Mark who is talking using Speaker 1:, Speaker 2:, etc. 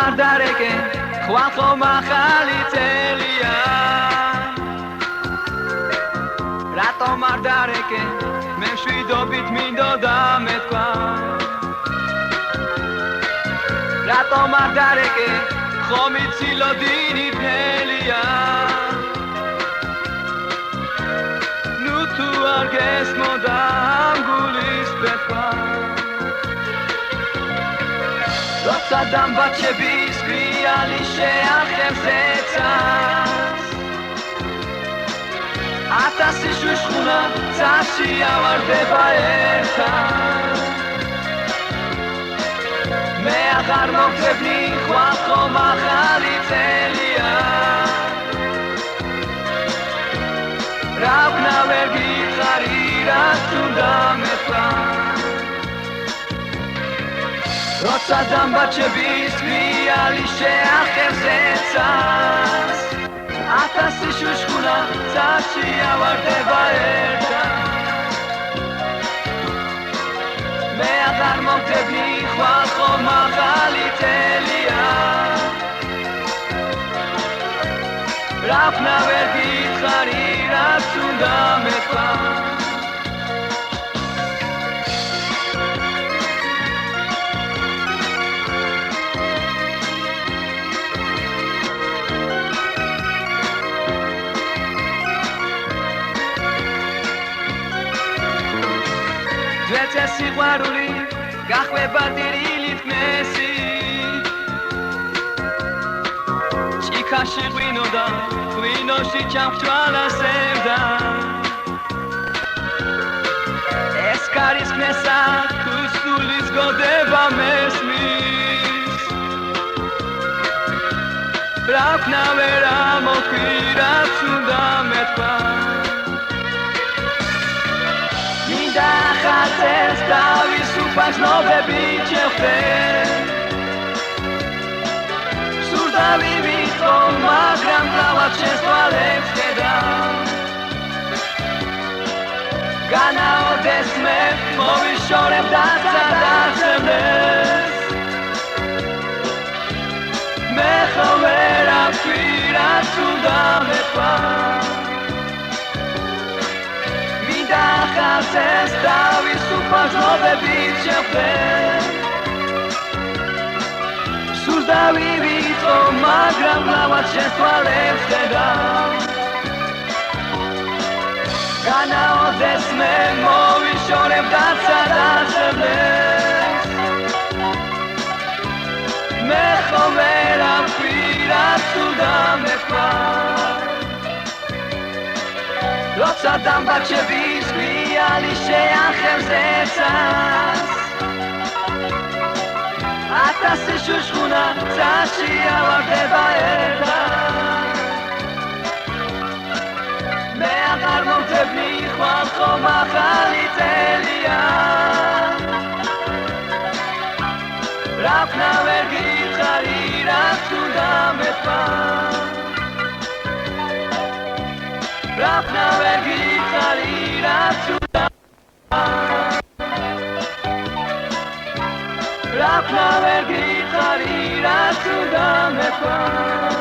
Speaker 1: მარტარეკე ხვალ ხომ ახალი წელია რატომ მარტარეკე მე მშვიდობით მინდოდა მეთქვა რატომ მარტარეკე ხომ იცილოდინი თელია ნუ თუ არ გესმოდა ამ გულის პეთქვა როცა დამბაჩების გრიალი შეახებს ეცას ათასი შუშხუნა წაში ავარდება ერთად მე აღარ მოგწევნი ხვალ ხომ ახალი წელია რა ვნა ვერ გითხარი რაც უნდა მეთქვა როცა დამბაჩების გრიალი შეახებს ეცას ათასი შუშხუნა წაში ავარდება ერთად მე აღარ მოგწევნი ხვალ ხომ ახალი წელია რა ვნა ვერ გითხარი რაც უნდა მეთქვა ძვეცე სიყვარული გახვება ტირილით მესი ჭიქაში ღვინოდა ღვინოში ჩამხჭვალა სევდა ეს კარისკნესა თუ სულის გოდება მესმის რა ვქნა ვერ ამოთქვი რაც უნდა მეთქვა ხაცეს დავის უფაზნობები ჩეხდე სურდავი ვიტო მაგრამ თავად შესვალებს ხედა განაოდეს მე მოვიშორებ დაცადაცემდეს მე ხო ვერ ამქვი რაც უნდა მეთქვა ხაცეს დავის უფაზნობები ჩეხდე სურდავი ვიტო მაგრამ თავად შესვალებს ხედა განაოდეს მე მოვიშორებ დაცადაცემდეს მე ხო ვერ ამქვი რაც უნდა მეთქვა როცა დამბაჩების გრიალი შეახებს ეცას ათასი შუშხუნა წაში ავარდება ერთად მე აღარ მოგწევნი ხვალ ხომ ახალი წელია რა ვქნა ვერ გითხარი რაც უნდა მეთქვა რა ვქნა ვერ გითხარი რაც უნდა რა ვქნა ვერ გითხარი რაც უნდა მეთქვა